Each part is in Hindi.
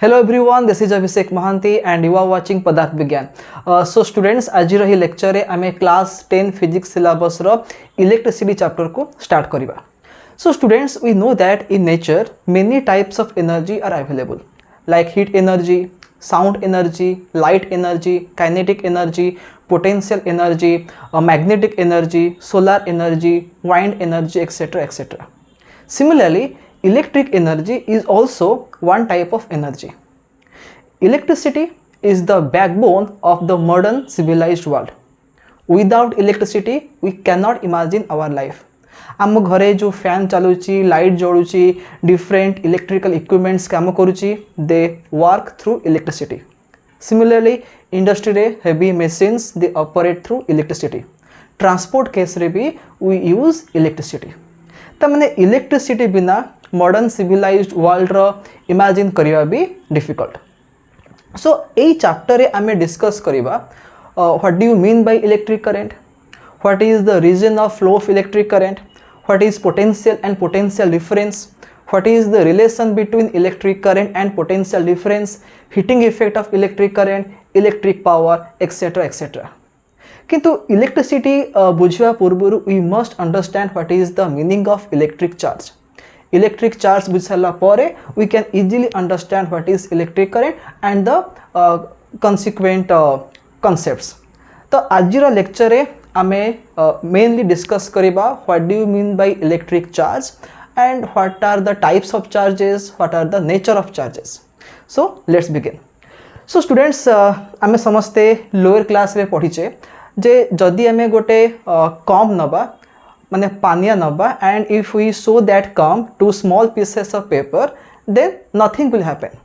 Hello everyone, this is Abhishek Mahanti and you are watching Padarth Vigyan. So students, आज रही lecture रे आमे class 10 physics syllabus रो electricity chapter को start करिबा. So students, we know that in nature many types of energy are available, like heat energy, sound energy, light energy, kinetic energy, potential energy, magnetic energy, solar energy, wind energy, etc. etc. Similarly, electric energy is also one type of energy. Electricity is the backbone of the modern civilized world. Without electricity, we cannot imagine our life. आम घरे जो फैन चलुची, लाइट जलुची, डिफरेंट इलेक्ट्रिकल इक्विपमेंट्स काम करुची, they work through electricity. Similarly, industry रे heavy machines they operate through electricity. Transport case रे भी वी यूज इलेक्ट्रिसिटी. तमने इलेक्ट्रिसिटी बिना मॉडर्न सिविलाइज्ड वर्ल्ड रो इमेजिन करिवा भी डिफिकल्ट. सो एई चैप्टर रे आमे डिस्कस करिवा what do you mean by electric current, what is the reason of flow of electric current, what is potential and potential difference, what is the relation between electric current and potential difference, heating effect of electric current, electric power etcetera etcetera. किंतु इलेक्ट्रिसिटी बुझिवा पूर्व we must understand what is the meaning of electric charge. Electric charge बुझ सारा पर we can easily understand what is electric current and the consequent concepts. तो आज लेक्चर रे आमे मेनली डिस्कस करिबा what do you mean by electric charge and what are the types of charges, what are the nature of charges. So let's begin. So students, आमे समस्ते लोअर क्लास रे पढ़ीचे जे जदि आमे गोटे कम नबा माने पानिया नबा and if we show that comb to small pieces of paper then nothing will happen.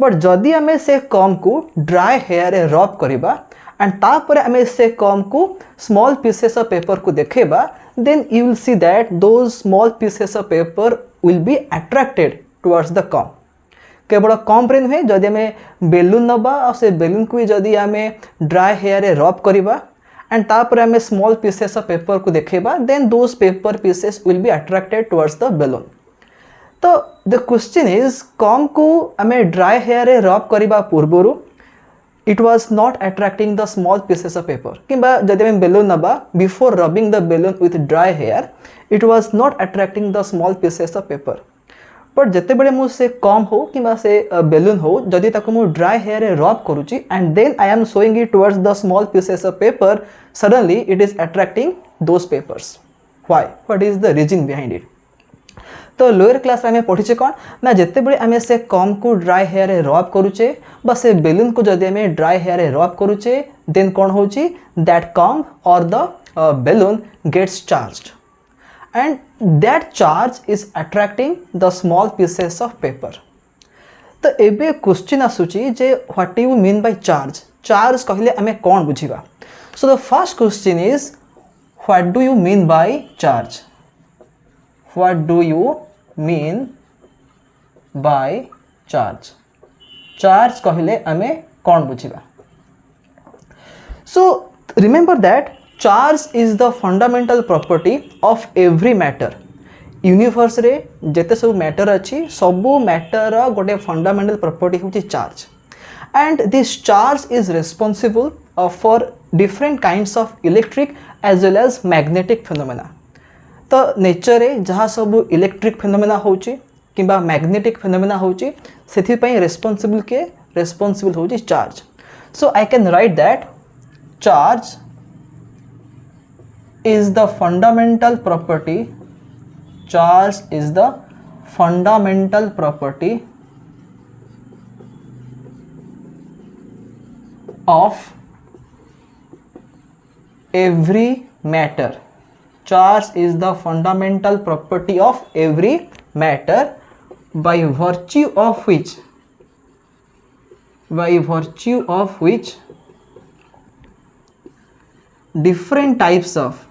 But जदि आमे से कम को ड्राई हेयर रे रब करिबा एंड तापर आमे से कम को स्मॉल पीसेस ऑफ पेपर को देखेबा then you will see that those small pieces of paper will be attracted towards the comb. केवल कम रे नुहे, जदि आमे बेलून नबा और से बेलून को जदि आमे ड्राई हेयर रे रब करिबा एंड तापर आमे स्मॉल पीसेस ऑफ पेपर को देखेबा then those paper pieces will be attracted towards the balloon. तो द क्वेश्चन इज कम को आमे ड्राई हेयर रे रब करिबा पूर्वरु it was not attracting the small pieces of paper. किंबा जदि आमे बेलून नबा before rubbing the balloon with dry hair it was not attracting the small pieces of paper. But जिते बड़े मु से कम हो कि से बेलून हो जदि ताको मु ड्राई हेयर रे रब करूची and then I am showing it towards the small pieces of paper, suddenly it is attracting those papers. Why, what is the reason behind it? तो लोअर क्लास आमे पढ़ीचे कौन ना जिते बड़े आमे से कम को ड्राई हेयर रे रब करूचे बा से बेलून को जदि आमे ड्राई हेयर रे रब करूचे देन कौन होची दैट कम और the balloon gets charged and that charge is attracting the small pieces of paper. तो एबे क्वेश्चन आसुची जे what do you mean by charge. Charge कहले आमे कोन बुझिबा. So the first question is what do you mean by charge. What do you mean by charge. Charge कहले आमे कोन बुझिबा. So remember that charge is the fundamental property of every matter. Universe रे जेते सब मैटर अच्छी सबू मैटर गोटे फंडामेंटल प्रॉपर्टी होची charge and this charge is responsible for different kinds of electric as well as magnetic phenomena. तो नेचर रे जहाँ सब इलेक्ट्रिक फेनोमेना होची किंबा मैग्नेटिक फेनोमेना होची सेथि पई रेस्पॉन्सिबल होची charge. So I can write that charge is the fundamental property. Charge is the fundamental property of every matter. Charge is the fundamental property of every matter by virtue of which different types of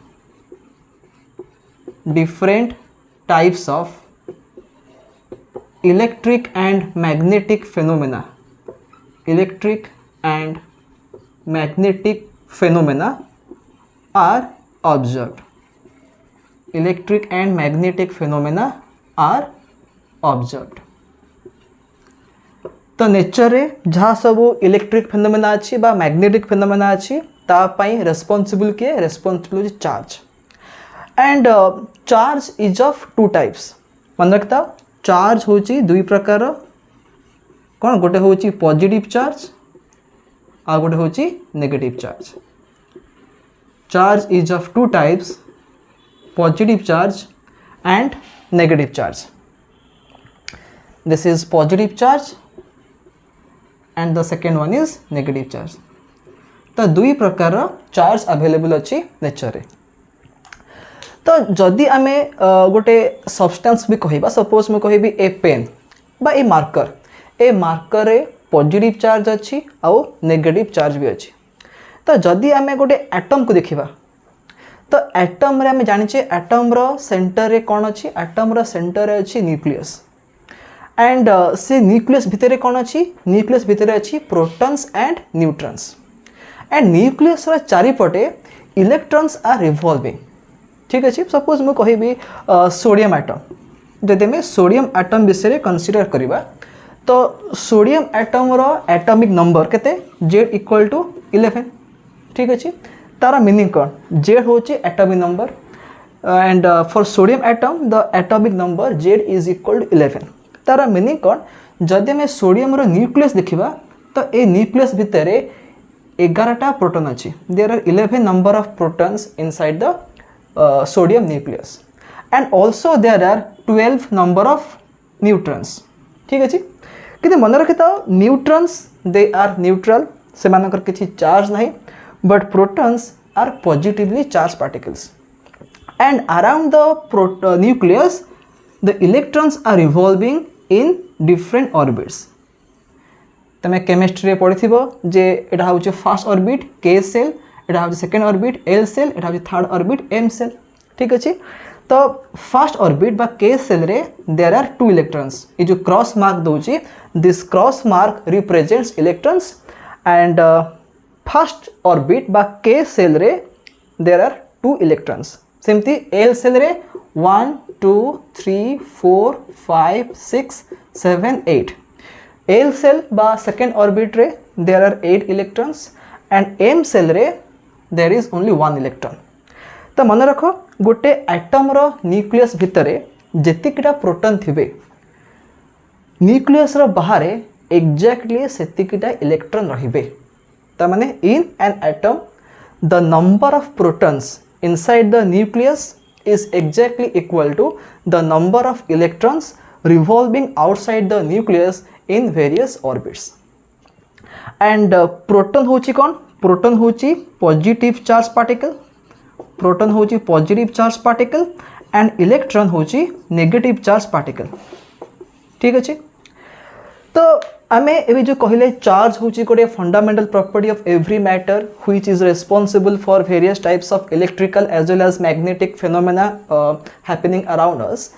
electric and magnetic phenomena are observed. Electric and magnetic phenomena are observed. तो नेचर रे जहाँ सब इलेक्ट्रिक फेनोमेना अच्छी बा मैग्नेटिक फेनोमेना अच्छी तापाई रेस्पॉन्सिबल किए responsible charge and charge is of two types मन रखता चार्ज होची दुई प्रकार कौन गोटे होची पॉजिटिव चार्ज आ गोटे होची negative charge charge is of two types positive charge and negative charge this is positive charge and the second one is negative charge तो दुई प्रकार चार्ज अवेलेबल अच्छी नेचर रे तो जदि आमे गोटे सब्सटेंस भी कहबा सपोज मैं कहबी ए पेन बा ए मार्कर रे पॉजिटिव चार्ज अच्छी आउ नेगेटिव चार्ज भी अच्छी तो जदि आमे गोटे एटम को देखिबा तो एटम रे आमे जानिचे एटम रो सेंटर रे कौन अच्छी एटम रो सेंटर रे अच्छी न्यूक्लियस एंड से न्यूक्लियस भितर कौन अच्छी न्यूक्लियस भितर अच्छी protons and neutrons and nucleus रो चारिपटे इलेक्ट्रॉन्स आर रिवॉल्विंग ठीक अच्छे सपोज मैं कहबी सोडियम एटम जदि आम सोडियम एटम विषय कनसीडर करवा तो सोडियम एटम रो एटॉमिक नंबर केते Z इक्वल टू 11 ठीक अच्छे तार मीनिंग कौन Z हूँ atomic number and for sodium atom the atomic number Z is equal to 11 तार मीनिंग कौन जदि आम सोडियम रो न्यूक्लियस देखा तो ये न्यूक्लियस भितर 11टा प्रोटॉन अच्छी there are 11 number of protons inside the sodium nucleus and also there are 12 number of neutrons ठीक अच्छे कि मन रखिता न्यूट्रॉन्स दे आर न्यूट्रल से मानकर किसी चार्ज नहीं but protons are positively charge particles and around the nucleus the electrons are revolving in different orbits तमें केमिस्ट्री रे पढ़ी जे एटा होचे फर्स्ट ऑर्बिट के सेल एटा हूँ सेकेंड ऑर्बिट एल सेल एटा हूँ थर्ड ऑर्बिट एम सेल ठीक अच्छे तो फर्स्ट ऑर्बिट बा के सेल रे देयर आर टू इलेक्ट्रॉन्स ये जो क्रॉस मार्क दूची this cross mark represents electrons and first orbit बा के सेल रे देयर आर टू इलेक्ट्रॉन्स सेमती एल सेल रे 1 2 3 4 5 6 7 8 एल सेल बा सेकेंड ऑर्बिट रे there are 8 electrons and M shell रे देयर इज ओनली 1 इलेक्ट्रॉन तो मन रख गोटे एटम रो न्यूक्लियस भितर जेतिकिटा प्रोटॉन थिबे न्यूक्लियस रो बाहर एक्जेक्टली सेतिकिटा इलेक्ट्रॉन रहिबे त माने in an atom the number of protons inside the nucleus is exactly equal to the number of electrons revolving outside the nucleus in various orbits and proton होची कौन प्रोटॉन होची पॉजिटिव चार्ज पार्टिकल प्रोटॉन होची positive charge particle and electron होची नेगेटिव चार्ज पार्टिकल ठीक अच्छे तो आमे एबे जो कहले चार्ज होची गोटे fundamental property of every matter which is responsible for various types of electrical as well as magnetic phenomena happening around us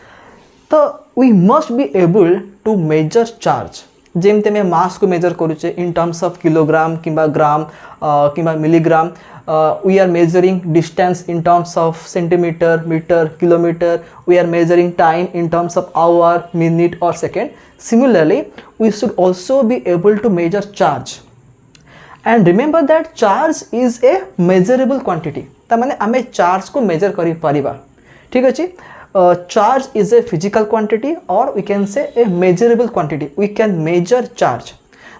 तो we must be able to measure charge जेमते में मास को मेजर करूचे इन टर्म्स ऑफ किलोग्राम किंबा ग्राम किंबा milligram we are measuring distance in terms of centimetre metre kilometre we are measuring time in terms of hour minute और second similarly we should also be able to measure charge and remember that charge is a measurable quantity ता माने आमे चार्ज को मेजर करि परिबा ठीक अछि charge is a physical quantity or we can say a measurable quantity we can measure charge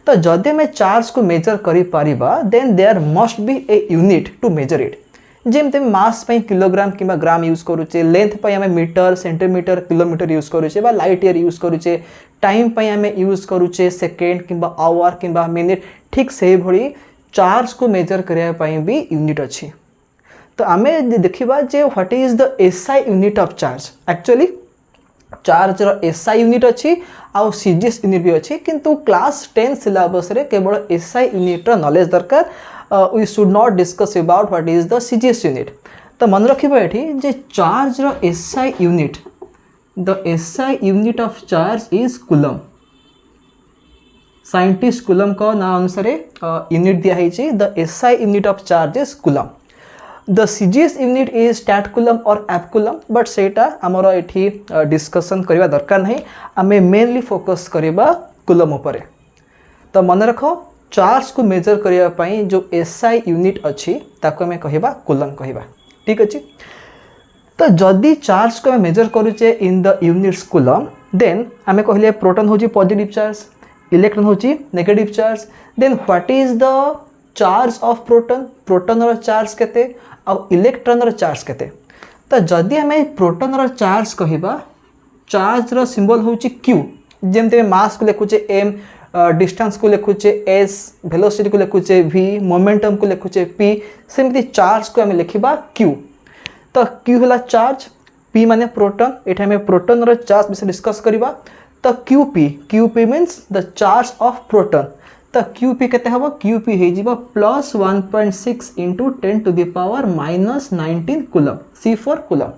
तो जदि में चार्ज को मेजर करि परिबा then there must be a unit to measure it जेमते मास पे किलोग्राम किंबा ग्राम यूज करूचे लेंथ पे हमें मीटर सेंटीमीटर किलोमीटर यूज करूचे बा लाइट ईयर यूज करूचे टाइम पे हमें यूज करूचे सेकेंड किंबा आवर किंबा मिनिट ठीक से भली चार्ज को मेजर करिया पई भी यूनिट अछि तो आमे देखिबा जे what is the SI unit of charge actually charge रो एसआई यूनिट अछि आ सीजीएस यूनिट भी अछि किंतु क्लास 10 सिलेबस रे केवल एसआई यूनिट रो नॉलेज दरकार we should not discuss about what is the CGS unit तो मन रखिबा एठी जे चार्ज रो SI unit the SI unit of charge is coulomb scientist Coulomb को ना अनुसार यूनिट दिया है the SI unit of charge is coulomb the CGS unit is stat coulomb or app coulomb but सेटा हमरो एठी डिस्कशन करबा दरकार नहीं हमें मेनली फोकस करबा कूलम ऊपर तो मन रख चार्ज को मेजर करने पाई जो एसआई यूनिट अच्छी ताको हमें कहबा कूलम कहबा। ठीक अच्छे। तो जदि चार्ज को मेजर करुचे in the units coulomb then आमे कहले प्रोटॉन होची पॉजिटिव चार्ज, इलेक्ट्रॉन होची negative charge. Then what is the charge of proton, proton रो चार्ज केते और इलेक्ट्रॉन रो चार्ज केते। तो जदि हमें प्रोटॉन रो चार्ज कहबा चार्ज रो सिंबल होची Q, जेमते मास को लिखुचे M, डिस्टेंस को लिखुचे S, वेलोसिटी को लिखुचे V, मोमेंटम को लिखुचे P, सेमती चार्ज को हमें लिखिबा Q। तो Q होला चार्ज, P माने प्रोटॉन, एटा हमें प्रोटॉन रो चार्ज विषय डिस्कस करिबा। तो QP means the charge of proton. तो QP केते हबो, QP हे जिवो plus 1.6 into 10 to the power minus 19 coulomb, C for coulomb.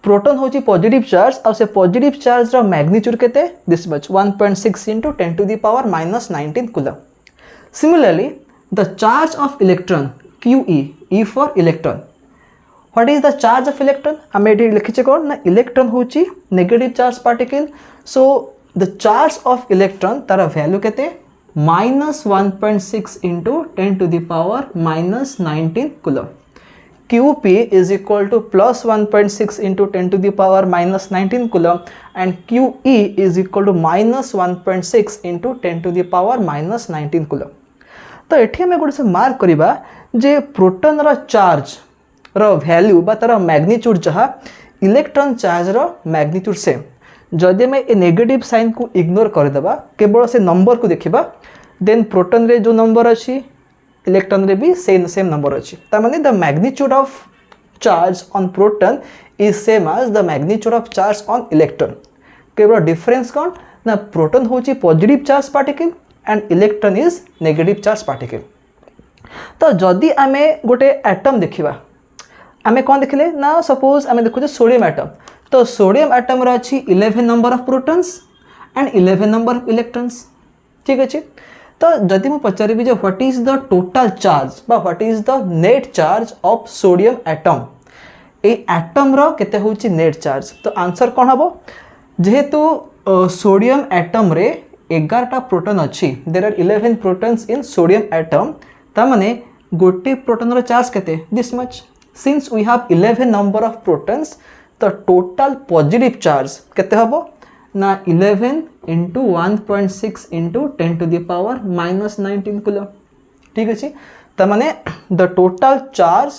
Proton होची पॉजिटिव चार्ज और से पॉजिटिव चार्ज रो मैग्नीट्यूड केते this much 1.6 into 10 to the power minus 19 coulomb. Similarly the charge of electron QE, E for electron. What is the charge of electron, आम ये लिखिचे कौन ना इलेक्ट्रॉन होची negative charge particle. So the charge of electron तार वैल्यू केते minus 1.6 into 10 to the power minus 19 coulomb. QP is equal to plus 1.6 into 10 to the power minus 19 coulomb and QE is equal to minus 1.6 into 10 to the power minus 19 coulomb। तो एठी हमें गोटे से मार्क करिबा जे प्रोटॉन रो चार्ज रो वैल्यू बा तार मैग्नीट्यूड जहा इलेक्ट्रॉन चार्ज रो मैग्नीट्यूड सेम। जदि मैं ए नेगेटिव साइन को इग्नोर कर देबा केवल से नंबर को देखिबा देन प्रोटॉन रे जो नंबर अछि इलेक्ट्रॉन रे भी सेम नंबर अच्छी। तार the magnitude of charge on proton is same as the magnitude of charge on electron. केवल डिफरेंस कौन ना प्रोटॉन होची positive charge particle and electron is negative charge particle. तो जदि आमे गोटे एटम देखिबा आमे कौन देखिले ना सपोज आमे देखुचे सोडियम एटम। तो सोडियम एटम रे अछि 11 number of protons and 11 number of electrons. ठीक अच्छे। तो जदि मैं पचारि जो what is the total charge बा what is the net charge of sodium atom, ए एटम रो केते होची नेट चार्ज। तो आंसर कौन हबो जेहेतु सोडियम एटम रे 11टा प्रोटॉन अच्छी, there are 11 protons in sodium atom. ता माने गोटे प्रोटॉन रो चार्ज केते this much. Since we have 11 number of protons तो टोटल पॉजिटिव चार्ज केते हबो ना 11 into 1.6 into 10 to the power minus 19 coulomb. ठीक अच्छे। तो माने the total charge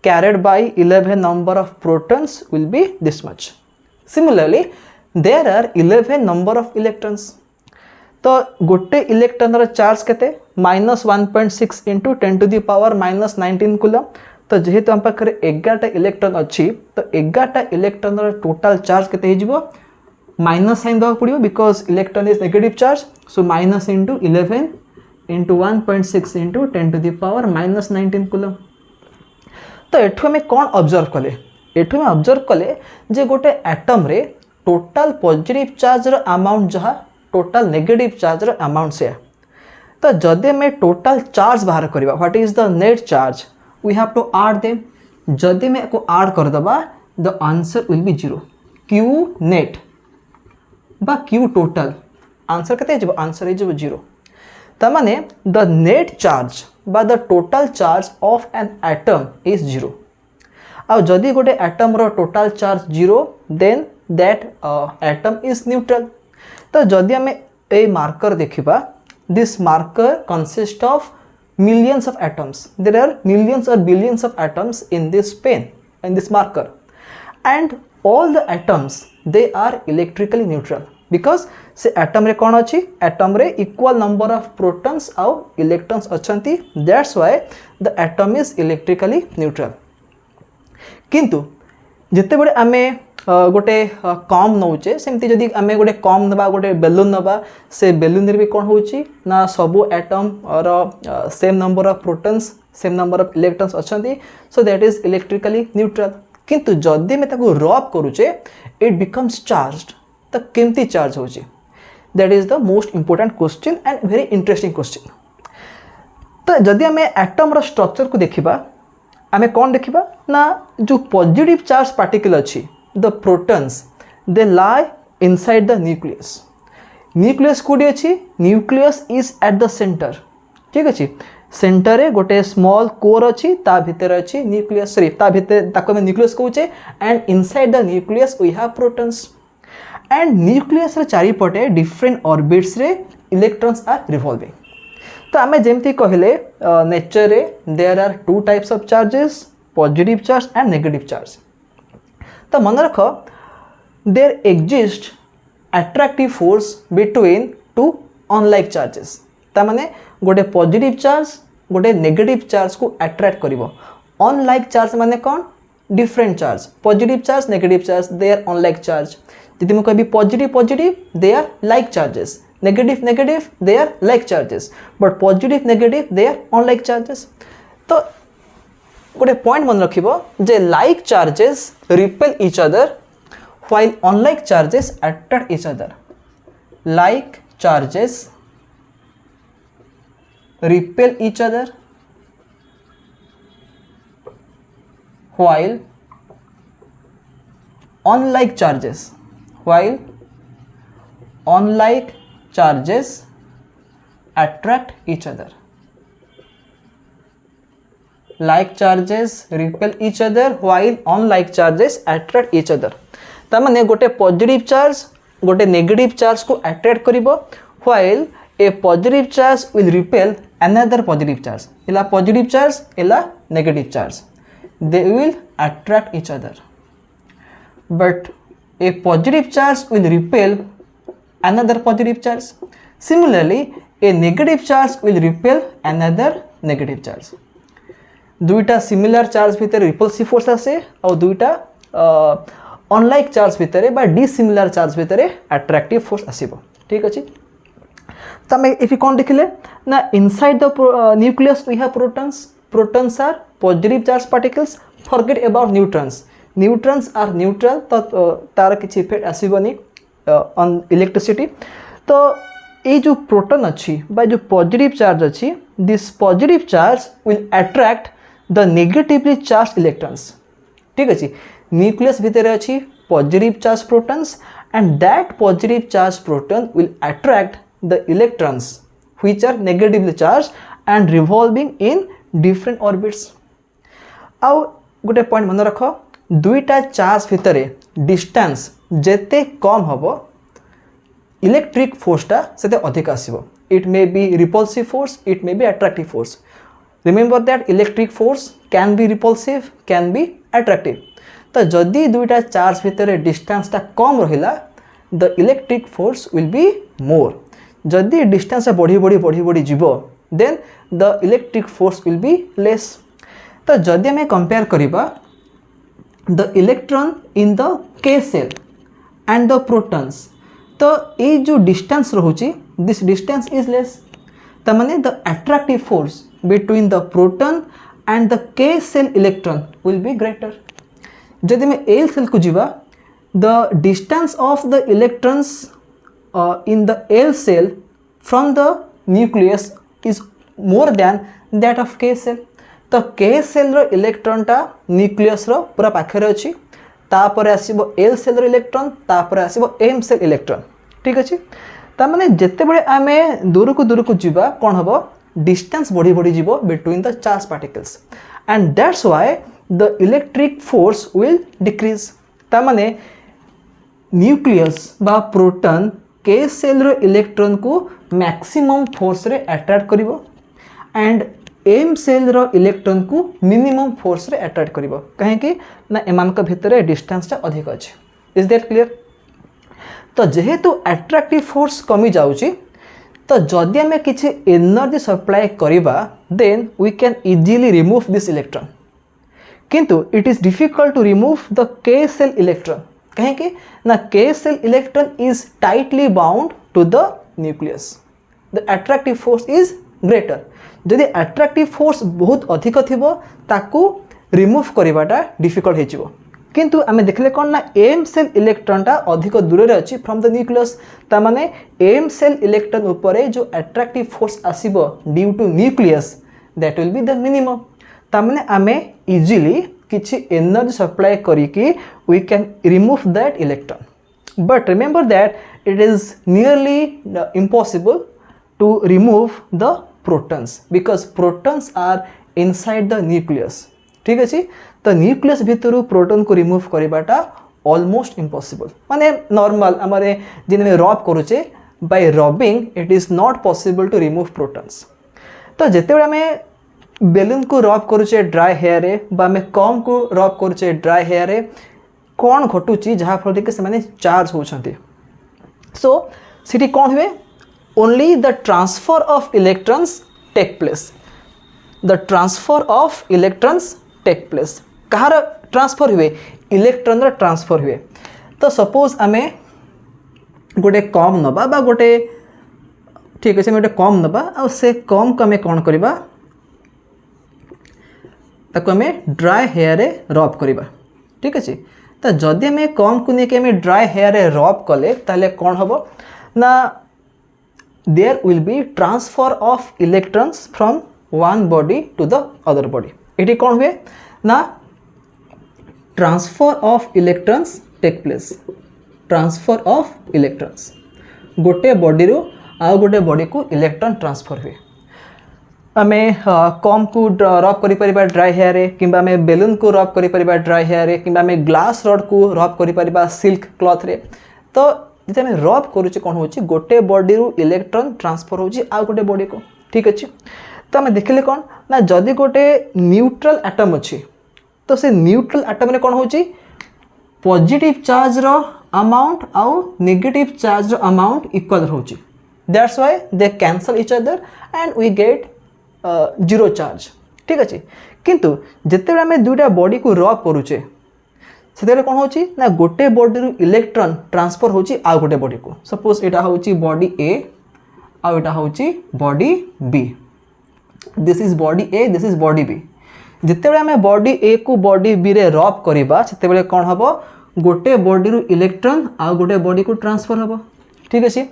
carried by 11 number of protons will be this much. Similarly there are 11 number of electrons. तो गोटे इलेक्ट्रॉन रो चार्ज केते minus 1.6 into 10 to the power minus 19 coulomb. तो जेहेतु हम पाखरे 11टा इलेक्ट्रॉन अच्छी तो 11टा इलेक्ट्रॉन रो टोटल चार्ज केते हे जिवो माइनस साइन देवा पड़ो because electron is negative charge. So minus into 11 into 1.6 into 10 to the power minus 19 coulomb. तो एठु हमें कौन ऑब्जर्व कले, एठु हमें ऑब्जर्व कले जे गोटे एटम रे टोटल पॉजिटिव चार्ज रो अमाउंट जहा टोटल नेगेटिव चार्ज रो अमाउंट से। तो जदि मैं टोटल चार्ज बाहर करबा what is the net charge we have to add them. जदि मैं को ऐड कर दबा the answer will be 0। Q net बा Q टोटल आंसर केते जब आंसर इज 0। त माने द नेट चार्ज बा the total charge of an atom is 0। आ जदि गोटे एटम रो total charge 0 then that atom is neutral. तो जदि हमें ए मार्कर देखिबा this marker consist of millions of atoms. There are millions or billions of atoms in this pen, in this marker, and all the atoms they are electrically neutral because से atom रे कौन अच्छी atom रे equal number of protons और electrons अच्छंती, that's why the atom is electrically neutral। किंतु जिते बड़े आमे गोटे कम नौचे सेमती जदि आमे गोटे कम नबा गोटे बेलून नबा से बेलून रे भी कौन होची ना सबो एटम और same number of protons same number of electrons अच्छंती, so that is electrically neutral. किंतु जदि में ताको रब करूचे इट बिकम्स चार्ज्ड। तो केमती चार्ज होची that is the most important question and very interesting question. तो जदि आमे एटम रो स्ट्रक्चर को देखिबा आमे कौन देखिबा ना जो पॉजिटिव चार्ज पार्टिकल अच्छी the protons they lie inside the nucleus। Nucleus कोडी अछि nucleus is at the centre ठीक अछि सेंटर रे गोटे स्मॉल कोर अछि ता भीतर अछि न्यूक्लियस सॉरी ता भीतर ताको हम न्यूक्लियस कहूचे and inside the nucleus we have protons and nucleus रे चारि पटे डिफरेंट ऑर्बिट्स रे इलेक्ट्रॉन्स आर रिवॉल्विंग तो आमे जेमती कहले नेचर रे there are two types of charges positive charge and negative charge तो मन रख there exist attractive force between two unlike charges ता माने गोटे पॉजिटिव चार्ज गोटे नेगेटिव चार्ज को अट्रैक्ट करिवो अनलाइक चार्ज माने कौन different charge positive charge negative charge they are unlike charge यदि मैं कहबी positive positive they are like charges negative negative they are like charges but positive negative they are unlike charges तो गोटे पॉइंट मन रखिबो जे like charges repel each other while unlike charges attract each other like charges repel each other while unlike charges attract each other like charges repel each other while unlike charges attract each other ता माने गोटे पॉजिटिव चार्ज गोटे नेगेटिव चार्ज को अट्रैक्ट करिवो while a positive charge will repel another positive charge इला पॉजिटिव चार्ज इला negative charge they will attract each other but a positive charge will repel another positive charge similarly a negative charge will repel another negative charge दुईटा सिमिलर चार्ज भितर रिपल्सिव फोर्स आसे और दुईटा अनलाइक चार्ज भितर बा डिसिमिलर चार्ज भितर अट्रैक्टिव फोर्स आसीबो ठीक अछि त हम इफ कोन देखिले ना inside the nucleus we have protons are positive charge particles forget about neutrons are neutral तो तार किछि इफेक्ट आसीबोनी ऑन इलेक्ट्रिसिटी तो ये जो प्रोटॉन अछि बा जो पॉजिटिव चार्ज अछि this positive charge will attract the negatively charge electrons ठीक अछि न्यूक्लियस भितर अच्छी positive charge protons and that positive charge proton will attract the electrons which are negatively charge and revolving in different orbits आउ गोटे पॉइंट मन रख दुईटा चार्ज भितर डिस्टेंस जेते कम हबो इलेक्ट्रिक फोर्सटा सेते अधिक आसीबो it may be repulsive force it may be attractive force remember that electric force can be repulsive can be attractive तो जदि दुईटा चार्ज भितर डिस्टेंसटा कम रहिला the electric force will be more जदि डिस्टेंस बढ़ी बढ़ी बढ़ी बढ़ी जीवो then the electric force will be less तो जदि हमें कंपेयर करिबा the electron in the K shell and the protons तो ये जो डिस्टेंस रहुची दिस डिस्टेंस इज लेस तो माने the attractive force between the proton and the K shell electron will be greater जदि मैं एल सेल को जीवा the distance of the electrons in the L shell from the nucleus is more than that of K shell तो के सेल रो इलेक्ट्रॉनटा न्यूक्लियस रो पूरा पाखरे अछि तापर आसीबो एल सेल रो इलेक्ट्रॉन तापर आसीबो एम सेल इलेक्ट्रॉन ठीक अछि ता माने जत्ते बळे आमे दूर को जीवा कोन हबो डिस्टेंस बढ़ी बढ़ी जीवो between the charge particles and that's why the electric force will decrease ता माने न्यूक्लियस बा प्रोटॉन के सेल रो इलेक्ट्रॉन को मैक्सिमम फोर्स रे अट्रैक्ट करिवो एंड एम सेल रो इलेक्ट्रॉन को मिनिमम फोर्स रे अट्रैक्ट करिवो काहे कि ना एमान का भितर डिस्टेंस ता अधिक अछि इज दैट क्लियर तो जेहेतु अट्रैक्टिव फोर्स कमी जाउची तो जदि हमें किछि एनर्जी सप्लाई करिबा then we can easily remove this electron किंतु it is difficult to remove the K shell electron कहें कि ना K shell electron is tightly bound to the nucleus the attractive force is greater जदि अट्रैक्टिव फोर्स बहुत अधिक थिबो ताकू रिमूव करिवाटा डिफिकल्ट हेजिवो किंतु आमे देखले कोन ना एम सेल इलेक्ट्रॉनटा अधिक दूर रे अछि फ्रॉम द न्यूक्लियस ता माने एम सेल इलेक्ट्रॉन ऊपर जो अट्रैक्टिव फोर्स आसीबो due to nucleus that will be the minimum ता माने आमे इजीली किछि एनर्जी सप्लाई करिकि we can remove that electron but remember that it is nearly impossible to remove the protons because protons are inside the nucleus. ठीक अछि तो न्यूक्लियस भितर प्रोटॉन को रिमूव करबाटा ऑलमोस्ट इम्पॉसिबल माने नॉर्मल हमारे जिन में रब करूचे by rubbing it is not possible to remove protons. तो जेते बेले हमें बेलून को रब करूचे ड्राई हेयर रे बा हमें कम को रब करूचे ड्राई हेयर रे कौन घटुची जहाँ फल कि से चार्ज होती. सो सिटी कौन हुए only the transfer of electrons take place. The transfer of electrons take place कहार ट्रांसफर हुए इलेक्ट्रॉन रा ट्रांसफर हुए. तो सपोज आमे गोटे कम नबा बा गोटे ठीक अच्छे गोटे कम नबा आ से कम को आम कौन करवा ताको आम ड्राई हेयर रे रब करवा. ठीक अच्छे तो जदि आम कम को लेकिन आम ड्राई हेयर रे रब कले ताले कौन हम ना there will be transfer of electrons from one body to the other body. ये कौन हुए ना transfer of electrons take place. Transfer of electrons गोटे बॉडी रू आ गोटे बॉडी को इलेक्ट्रॉन ट्रांसफर हुए. आम कम को रब कर ड्राई हेयर रे कि आम बेलून को रब कर ड्राई हेयर रे कि आम ग्लास रड को रब कर सिल्क क्लॉथ रे. तो जब आम रब करुचे कौन हो गोटे बॉडी रू इलेक्ट्रॉन ट्रांसफर हो गोटे बॉडी को. ठीक अच्छे तो आम देखिले कौन ना जदि गोटे न्यूट्रल एटम अच्छी तो से न्यूट्रल एटम रे कौन हो पॉजिटिव चार्ज रो अमाउंट आउ नेगेटिव चार्ज रो अमाउंट इक्वल होची. That's why they cancel each other and we get zero charge. ठीक अच्छे किंतु जिते आम दुईटा बॉडी को रब करुचे से कौन होची ना गोटे बॉडी रू इलेक्ट्रॉन ट्रांसफर होची आ गोटे बॉडी को. सपोज एटा होची बॉडी ए आ एटा होची body B. This is body A this is body B. जिते आम बॉडी ए को बॉडी बी रे रब करवा से कौन हम गोटे बॉडी रू इलेक्ट्रॉन आ गोटे बॉडी को ट्रांसफर हम. ठीक अच्छे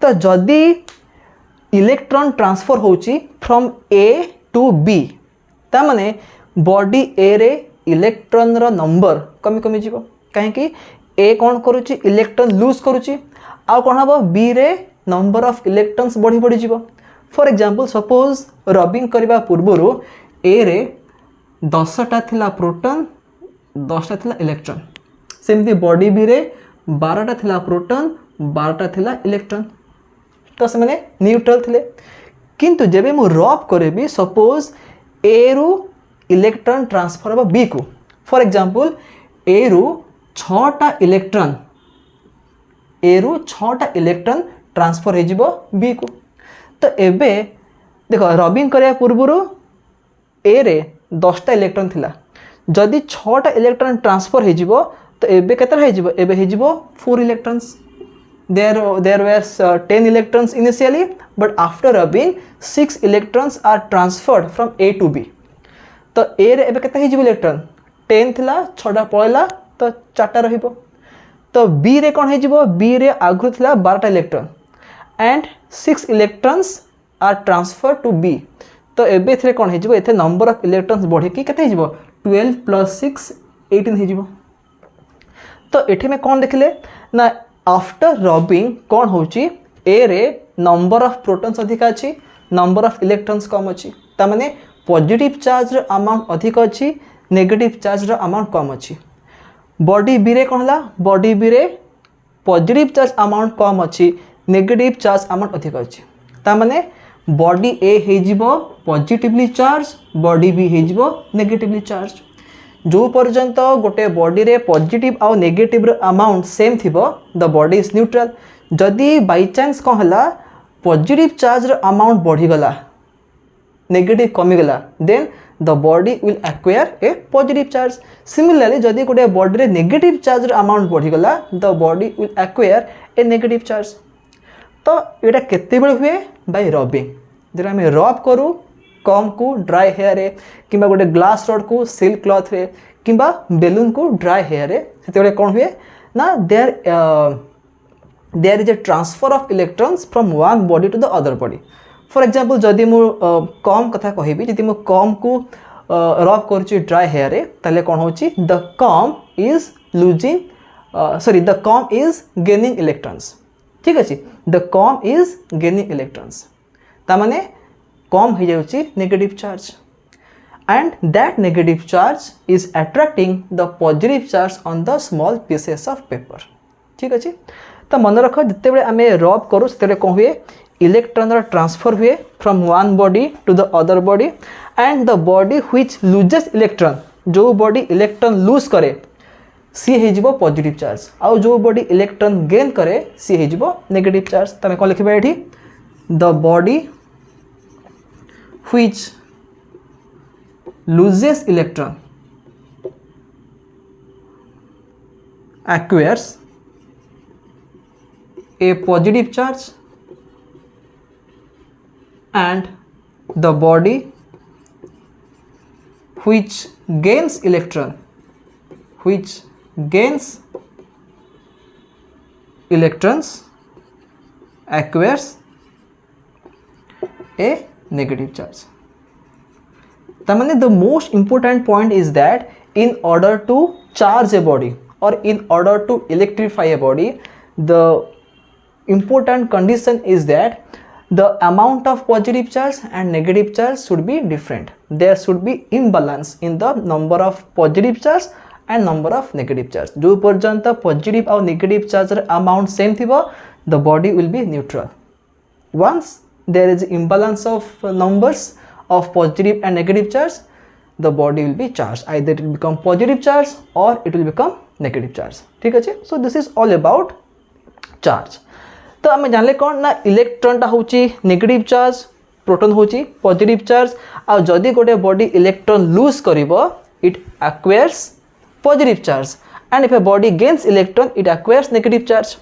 तो जदि इलेक्ट्रॉन ट्रांसफर होची फ्रॉम ए टू बी ता माने बॉडी ए रे इलेक्ट्रॉन रो नंबर कमी कमी जीवो कहीं ए कौन करुची इलेक्ट्रॉन लूज करुची आ कौन हम बी रे नंबर ऑफ इलेक्ट्रॉन्स बढ़ी बढ़ी जीवो. फॉर एग्जांपल सपोज रबिंग करबा पूर्वरु ए रे 10टा थिला प्रोटॉन 10टा थिला इलेक्ट्रॉन सेमती बॉडी बी रे 12टा थिला प्रोटॉन 12टा थिला इलेक्ट्रॉन. तो से माने न्यूट्रल थिले किंतु जेबे मु रब करेबी सपोज ए रु इलेक्ट्रॉन ट्रांसफर हो बी को. फॉर एग्जांपल ए रु 6टा इलेक्ट्रॉन ट्रांसफर हो जिवो बी को. तो एबे देखो रबिंग करया पूर्वरु ए रे 10टा इलेक्ट्रॉन थिला जदि 6टा इलेक्ट्रॉन ट्रांसफर हो जिवो तो एबे केतरा हो जिवो एबे हो जिवो 4 electrons. there were 10 electrons initially but after rubbing 6 electrons are transferred from A to B. तो A रे एबे केते हिजिबो इलेक्ट्रॉन 10 थिला 6टा पळला तो 4टा रहिबो. तो B रे कोन हिजिबो B रे आगु थिला 12टा electron and 6 electrons are transferred to B. तो एबे थरे कोन हिजिबो एथे नंबर ऑफ इलेक्ट्रॉन्स बढ़े कि केते हिजिबो 12 + 6 18 हिजिबो. तो एठी में कोन देखले ना आफ्टर रबिंग कौन होची ए रे नंबर ऑफ प्रोटॉन्स अधिक अच्छी नंबर ऑफ इलेक्ट्रॉन्स कम अच्छी ता माने पॉजिटिव चार्ज रो अमाउंट अधिक अच्छी नेगेटिव चार्ज रो अमाउंट कम अच्छी. बॉडी बी रे कौन हला बॉडी बी रे पॉजिटिव चार्ज अमाउंट कम अच्छी नेगेटिव चार्ज अमाउंट अधिक अच्छी ता माने बॉडी ए हे जिवो पॉजिटिवली चार्ज बॉडी बी हे जिवो नेगेटिवली चार्ज. जो पर्यंत गोटे बॉडी रे पॉजिटिव आउ नेगेटिव अमाउंट सेम थिबो द बॉडी इज न्यूट्रल. जदि बाय चांस कौन हला पॉजिटिव चार्ज अमाउंट बढ़ी गला नेगेटिव कमी गला then the body will acquire a positive charge. Similarly जदि गोटे बॉडी रे नेगेटिव चार्ज अमाउंट बढ़ी गला the body will acquire a negative charge. तो एटा केते बेले हुए बाय रबिंग. जरा हम रब करू कम को ड्राई हेयर रे किंबा गोटे ग्लास रड को सिल्क क्लॉथ रे किंबा बेलून को ड्राई हेयर रे सेते कौन हुए ना there is a transfer of electrons from one body to the other body. For example जदि मु कम कथा कहबी जदि मु कम को रब करछि ड्राई हेयर रे ताले कौन होछि the comb is losing sorry the comb is gaining electrons ठीक अच्छे the comb is gaining electrons तामाने कम हो जाउची negative charge and that negative charge is attracting the positive charge on the small pieces of paper ठीक अच्छे तो मन रख जिते बड़े आम रब करूँ से कौन हुए इलेक्ट्रॉन ट्रांसफर हुए from one body to the other body and the body which loses electron जो बॉडी इलेक्ट्रॉन लूज करे सी हो पॉजिटिव चार्ज आउ जो बॉडी इलेक्ट्रॉन गेन करे सी हो नेगेटिव चार्ज तमें कौन लिखा ये the body which loses electron acquires a positive charge and the body which gains electrons acquires a negative charge तामाने the most important point is that in order to charge a body or in order to electrify a body the important condition is that the amount of positive charge and negative charge should be different. There should be imbalance in the number of positive charge and number of negative charge. जो पर्यंत positive और negative charge amount same थिबो the body will be neutral. Once there is imbalance of numbers of positive and negative charge the body will be charged either it will become positive charge or it will become negative charge ठीक अच्छे so this is all about charge तो आम जानले कौन ना इलेक्ट्रॉन टा होची नेगेटिव चार्ज प्रोटॉन होची पॉजिटिव चार्ज आ जदि गोटे बॉडी इलेक्ट्रॉन लूज करिवो it acquires positive charge and if a body gains electron it acquires negative charge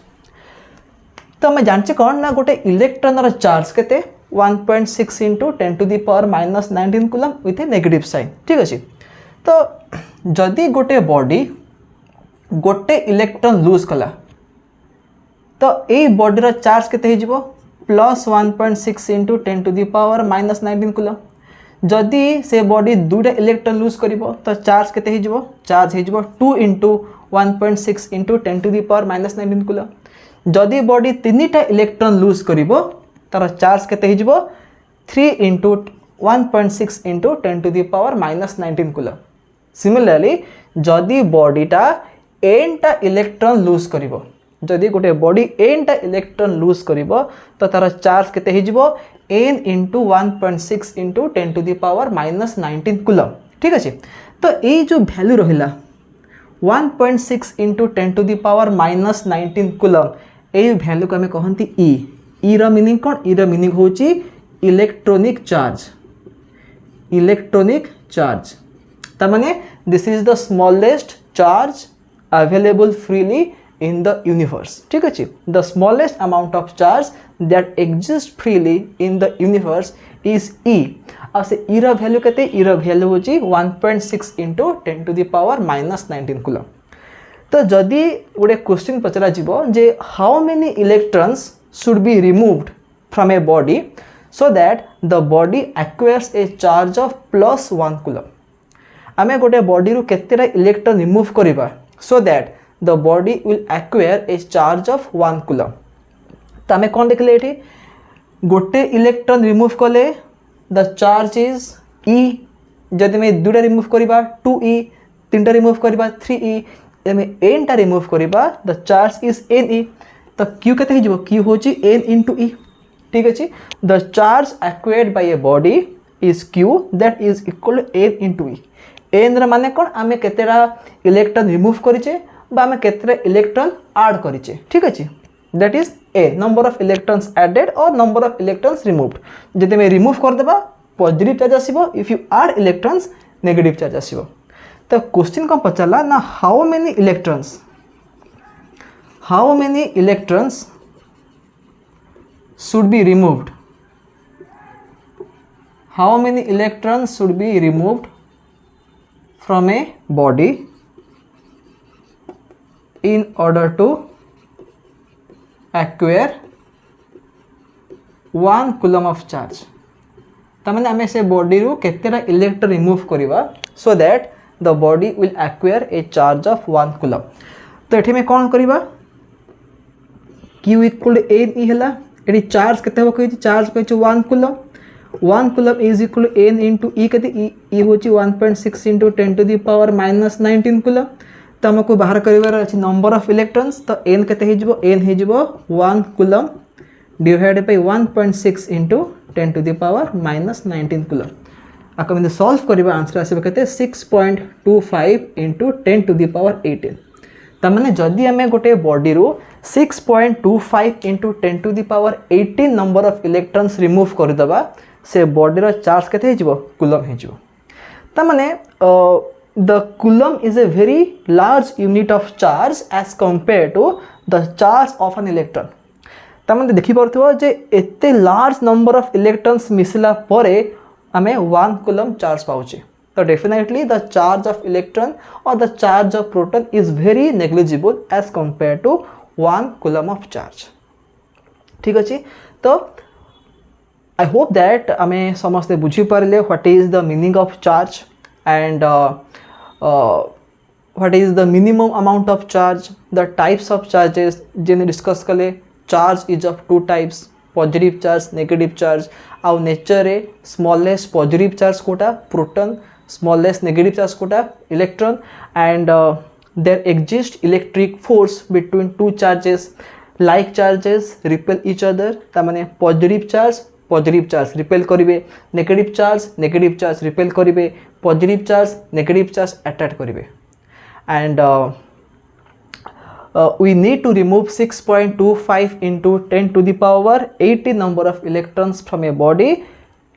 तो आम जानचे कौन ना गोटे इलेक्ट्रॉन रा चार्ज केते 1.6 into 10 to the power minus 19 coulomb with a negative sign ठीक अच्छे तो जदि गोटे बॉडी गोटे इलेक्ट्रॉन लूज कला तो ये बॉडी चार्ज केते हो plus 1.6 into 10 to the power minus 19 coulomb जदि से बॉडी दुटा इलेक्ट्रॉन लूज करिवो तो चार्ज केते हो चार्ज हो 2 into 1.6 into 10 to the power minus 19 coulomb जदि बॉडी तीनटा इलेक्ट्रॉन लूज करिवो तार चार्ज केते हो 3 into 1.6 into 10 to the power minus 19 coulomb similarly जदि बॉडीटा एनटा इलेक्ट्रॉन लूज करिवो जदि गोटे बॉडी एनटा इलेक्ट्रॉन लूज करिवो तो तार चार्ज केते हो n into 1.6 into 10 to the power minus 19 coulomb ठीक अच्छे तो ये जो वैल्यू रहिला 1.6 into 10 to the power minus 19 coulomb ये वैल्यू को हमें कहती ई रा मीनिंग कौन ई रा मीनिंग होची इलेक्ट्रॉनिक चार्ज तामाने this is the smallest charge available freely in the universe ठीक अच्छे the smallest amount of charge that exist freely in the universe is e आ से ई रा वैल्यू केते ई रा वैल्यू होची 1.6 into 10 to the power minus 19 coulomb तो जदि गोटे क्वेश्चन पचरा जीवो जे how many electrons should be removed from a body so that the body acquires a charge of plus 1 coulomb आमे गोटे बॉडी रू केतेटा इलेक्ट्रॉन रिमूव करिबा so that the body will acquire a charge of 1 coulomb तो आमे कोन देखले एठी गोटे इलेक्ट्रॉन रिमूव कले द चार्ज इज e जदि में दुटा रिमूव करिबा 2e तीनटा रिमूव करिबा 3e एमे n टा रिमूव करिबा द चार्ज इज ne तो क्यू केते हो क्यू होची n into e ठीक अच्छे the charge acquired by a body is Q that is equal to n into e n रा माने कोन आमे केतेरा इलेक्ट्रॉन रिमूव करिचे बा आमे केतेरा इलेक्ट्रॉन ऐड करिचे ठीक अच्छे that is a number of electrons added और नंबर ऑफ इलेक्ट्रॉन्स रिमूव्ड जदि में रिमूव कर देबा पॉजिटिव चार्ज आसीबो if you add electrons negative charge आसीबो तो क्वेश्चन को पचाला ना how many electrons should be removed how many electrons should be removed from a body in order to acquire 1 coulomb of charge तमाने आमे से बॉडी रू केतेटा इलेक्ट्रॉन रिमूव करिवा so that the body will acquire a charge of 1 coulomb तो ये में कौन करवा Q equal to n e है ये चार्ज के कही चार्ज कही 1 coulomb 1 coulomb is equal to n into e के ई हूँ 1.6 into 10 to the power -19 coulomb तो आमको बाहर कर अच्छे नंबर ऑफ इलेक्ट्रॉन्स तो एन के एन हो 1 coulomb divided by 1.6 into 10 to the power -19 coulomb आपको मैं सॉल्व करवा आंसर आसो के 6.25 इंटू 10 टू दी पावर 18 तमाने जदि आम गोटे बॉडी रू 6.25 into 10 to the power 18 number of electrons remove करदेबा से बॉडी रो चार्ज केते हो कूलम हो तमाने the coulomb is a very large unit of charge as compare to the charge of an electron तमाने देखि परथो जे एते लार्ज नंबर ऑफ इलेक्ट्रॉन्स मिसला परे आमे 1 कूलम चार्ज पाउचे तो definitely the charge of electron और the charge of proton is very negligible as compare to 1 coulomb of charge ठीक अच्छे तो आई होप दैट आम समस्ते बुझी पारे what is the meaning of charge and what is the minimum amount of charge the types of charges जेने डिस्कस कले charge is of 2 types positive charge negative charge आउ नेचर रे स्मॉलेस्ट पॉजिटिव चार्ज कोटा proton smallest negative charge quota electron and there exists electric force between two charges like charges repel each other tamane positive charge repel karibe negative charge repel karibe positive charge negative charge attract karibe and we need to remove 6.25 into 10 to the power 80 number of electrons from a body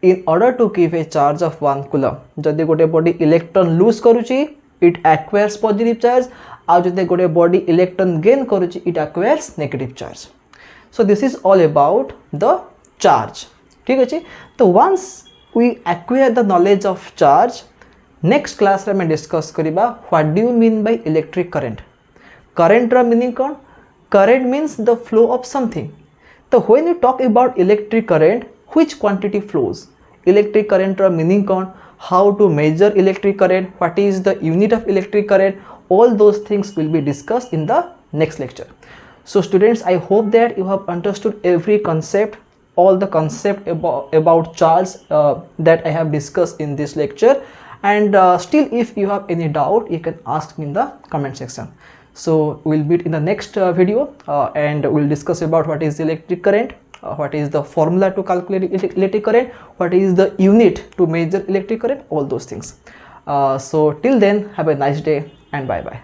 in order to keep a charge of 1 coulomb जदि गोटे बॉडी इलेक्ट्रॉन लूज करुची इट एक्वायर्स पॉजिटिव चार्ज आ जदि गोटे बॉडी इलेक्ट्रॉन गेन करुची it acquires negative charge so this is all about the charge ठीक अच्छे तो once we acquire the knowledge of charge next class रे मैं डिस्कस करिबा what do you mean by electric current current रा मीनिंग कोन current means the flow of something तो when you talk about electric current which quantity flows electric current or meaning con how to measure electric current what is the unit of electric current all those things will be discussed in the next lecture so students I hope that you have understood every concept all the concept about charge that I have discussed in this lecture and still if you have any doubt you can ask me in the comment section so we'll meet in the next video and we'll discuss about what is electric current what is the formula to calculate electric current what is the unit to measure electric current all those things so till then have a nice day and bye bye.